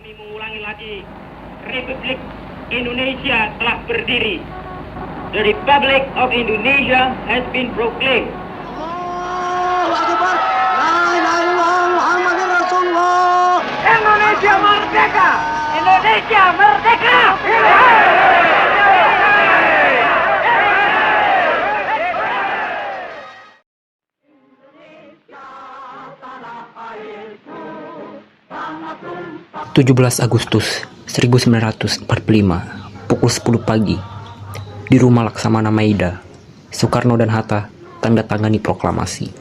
Kami mengulangi lagi, Republik Indonesia telah berdiri. The Republic of Indonesia has been proclaimed. Allahu Akbar. La ilaha illallah Muhammadur Rasulullah. Indonesia merdeka! Indonesia merdeka! (17 Agustus 1945) pukul 10 pagi di rumah Laksamana Maida, Soekarno dan Hatta tanda tangani proklamasi.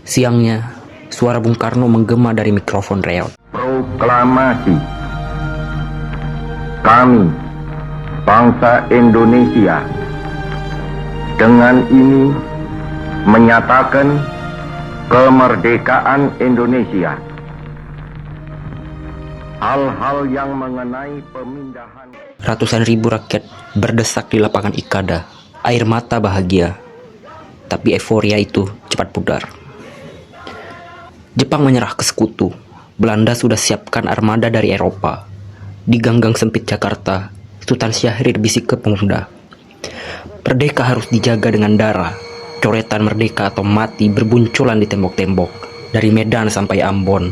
Siangnya, suara Bung Karno menggema dari mikrofon reot. Proklamasi. Kami, bangsa Indonesia, dengan ini menyatakan kemerdekaan Indonesia. Hal-hal yang mengenai pemindahan. Ratusan ribu rakyat berdesak di lapangan Ikada, air mata bahagia. Tapi euforia itu cepat pudar. Jepang menyerah ke sekutu. Belanda sudah siapkan armada dari Eropa. Di ganggang sempit Jakarta, Sultan Syahrir bisik ke pemuda. Merdeka harus dijaga dengan darah. Coretan merdeka atau mati berbunculan di tembok-tembok. Dari Medan sampai Ambon,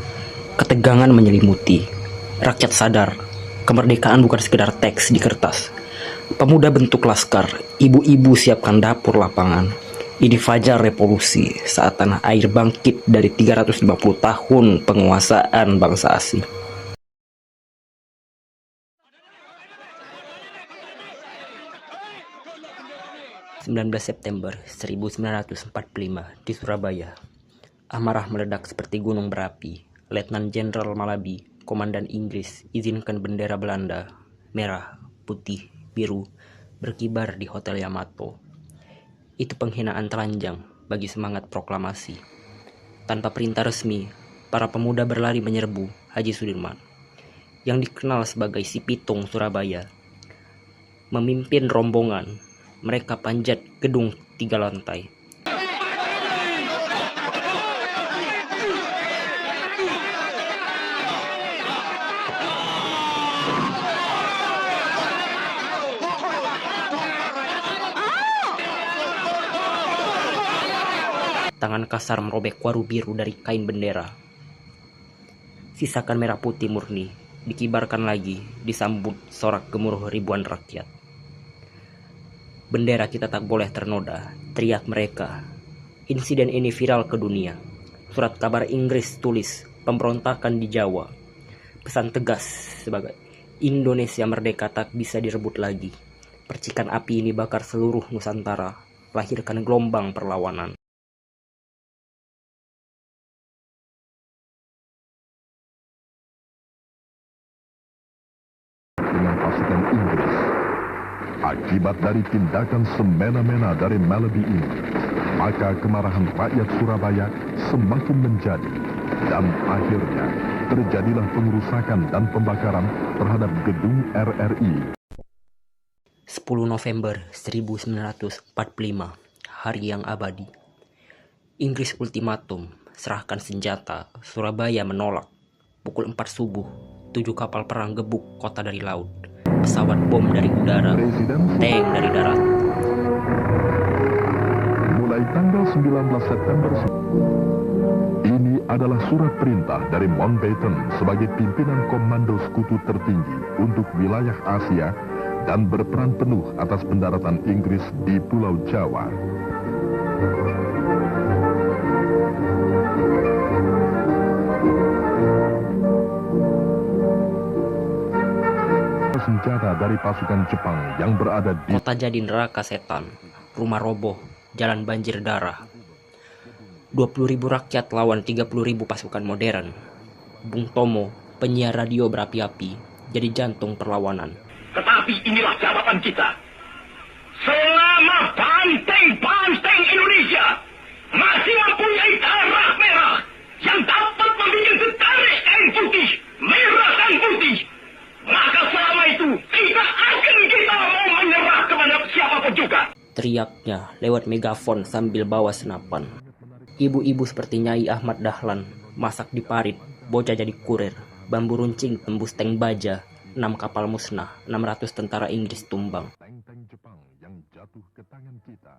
ketegangan menyelimuti. Rakyat sadar, kemerdekaan bukan sekedar teks di kertas. Pemuda bentuk laskar, ibu-ibu siapkan dapur lapangan. Ini fajar revolusi saat tanah air bangkit dari 350 tahun penguasaan bangsa asing. (19 September 1945) di Surabaya. Amarah meledak seperti gunung berapi. Letnan Jenderal Malabi, Komandan Inggris, izinkan bendera Belanda, merah, putih, biru, berkibar di Hotel Yamato. Itu penghinaan telanjang bagi semangat proklamasi. Tanpa perintah resmi, para pemuda berlari menyerbu Haji Sudirman, yang dikenal sebagai si Pitung Surabaya. Memimpin rombongan, mereka panjat gedung 3 lantai. Tangan kasar merobek waru biru dari kain bendera. Sisakan merah putih murni dikibarkan lagi, disambut sorak gemuruh ribuan rakyat. Bendera kita tak boleh ternoda, teriak mereka. Insiden ini viral ke dunia. Surat kabar Inggris tulis pemberontakan di Jawa. Pesan tegas sebagai Indonesia merdeka tak bisa direbut lagi. Percikan api ini bakar seluruh Nusantara, lahirkan gelombang perlawanan. Dengan pasukan Inggris. Akibat dari tindakan semena-mena dari Malabi ini, maka kemarahan rakyat Surabaya semakin menjadi, dan akhirnya terjadilah pengerusakan dan pembakaran terhadap gedung RRI. 10 November 1945, hari yang abadi. Inggris ultimatum, serahkan senjata. Surabaya menolak. Pukul 4 subuh, 7 kapal perang gebuk kota dari laut. Pesawat bom dari udara, tank dari darat. Mulai tanggal 19 September, ini adalah surat perintah dari Mountbatten sebagai pimpinan komando sekutu tertinggi untuk wilayah Asia dan berperan penuh atas pendaratan Inggris di Pulau Jawa. Senjata dari pasukan Jepang yang berada di Kota jadi neraka setan, rumah roboh, jalan banjir darah. 20.000 rakyat lawan 30.000 pasukan modern. Bung Tomo, penyiar radio berapi-api, jadi jantung perlawanan. Tetapi inilah jawaban kita. Selama banteng-banteng Indonesia masih mempunyai darah merah yang dapat membuat tertarik kain putih, merah dan putih, maka selama itu tidak akan kita mau menyerah kepada siapapun juga. Teriaknya lewat megafon sambil bawa senapan. Ibu-ibu seperti Nyai Ahmad Dahlan masak di parit, bocah jadi kurir. bambu runcing tembus tank baja, 6 kapal musnah, 600 tentara Inggris tumbang. Tank-tank Jepang yang jatuh ke tangan kita.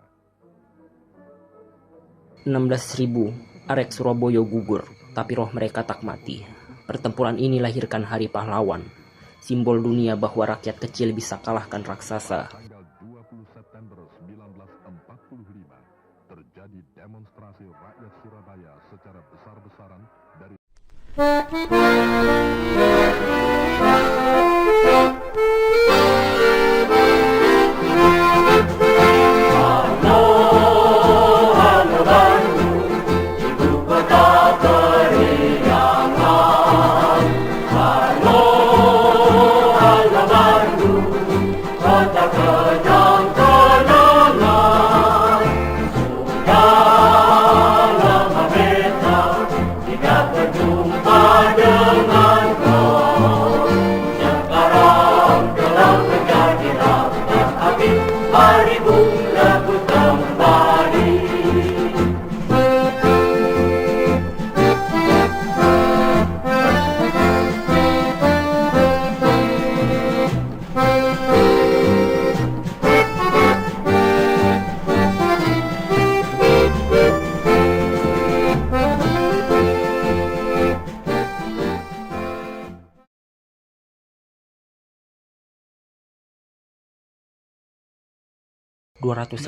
16.000 arek Surabaya gugur, tapi roh mereka tak mati. Pertempuran ini lahirkan Hari Pahlawan, simbol dunia bahwa rakyat kecil bisa kalahkan raksasa. Tanggal 20 September 1945 terjadi demonstrasi rakyat Surabaya secara besar-besaran dari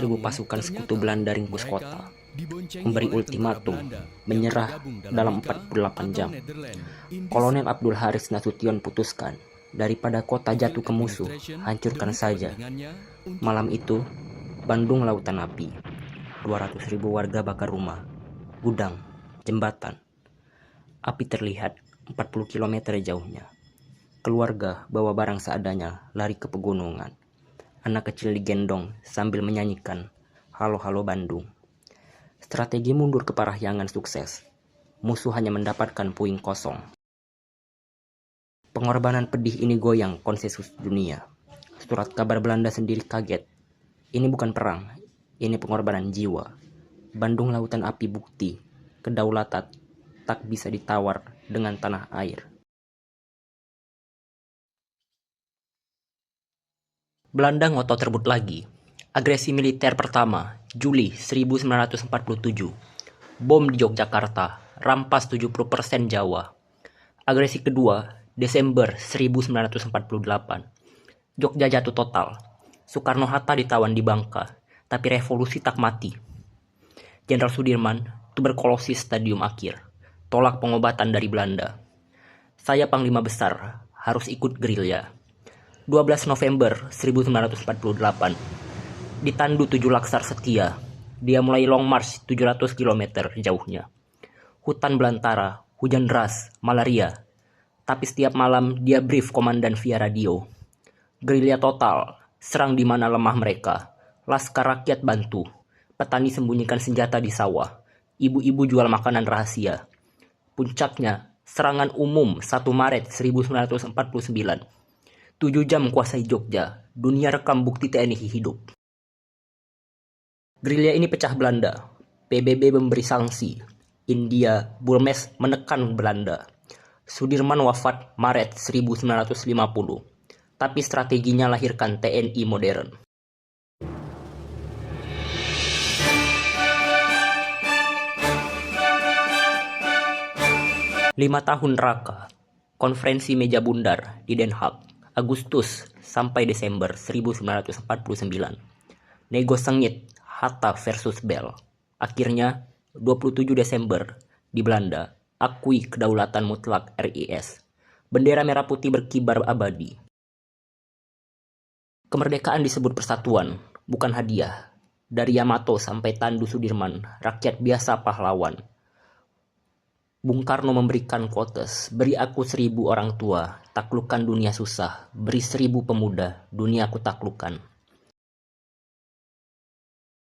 ribu pasukan sekutu Belanda ringkus kota, memberi ultimatum, menyerah dalam 48 jam. Kolonel Abdul Haris Nasution putuskan, daripada kota jatuh ke musuh, hancurkan saja. Malam itu, Bandung lautan api. 200.000 warga bakar rumah, gudang, jembatan. Api terlihat 40 km jauhnya. Keluarga bawa barang seadanya, lari ke pegunungan. Anak kecil digendong sambil menyanyikan "Halo Halo Bandung". Strategi mundur ke Parahyangan sukses. Musuh hanya mendapatkan puing kosong. Pengorbanan pedih ini goyang konsensus dunia. Surat kabar Belanda sendiri kaget. Ini bukan perang, ini pengorbanan jiwa. Bandung lautan api bukti, kedaulatan tak bisa ditawar dengan tanah air. Belanda ngotot rebut lagi. Agresi militer pertama, Juli 1947. Bom di Yogyakarta, rampas 70% Jawa. Agresi kedua, Desember 1948. Jogja jatuh total. Soekarno-Hatta ditawan di Bangka, tapi revolusi tak mati. Jenderal Sudirman, tuberkulosis stadium akhir. Tolak pengobatan dari Belanda. Saya Panglima Besar, harus ikut gerilya. 12 November 1948. Ditandu 7 Laksar setia. Dia mulai long march 700 km jauhnya. Hutan belantara, hujan deras, malaria. Tapi setiap malam dia brief komandan via radio. Gerilya total, serang di mana lemah mereka. Laskar rakyat bantu. Petani sembunyikan senjata di sawah. Ibu-ibu jual makanan rahasia. Puncaknya, serangan umum 1 Maret 1949. 7 jam kuasai Jogja, dunia rekam bukti TNI hidup. Gerilya ini pecah Belanda, PBB memberi sanksi, India, Bulmes menekan Belanda. Sudirman wafat Maret 1950, tapi strateginya lahirkan TNI modern. Lima tahun neraka, konferensi meja bundar di Den Haag. Agustus sampai Desember 1949. Nego sengit Hatta versus Bel. Akhirnya 27 Desember di Belanda akui kedaulatan mutlak RIS. Bendera merah putih berkibar abadi. Kemerdekaan disebut persatuan, bukan hadiah. Dari Yamato sampai Tandu Sudirman, rakyat biasa pahlawan. Bung Karno memberikan quotes, beri aku 1000 orang tua, taklukkan dunia susah, beri 1000 pemuda, dunia aku taklukkan.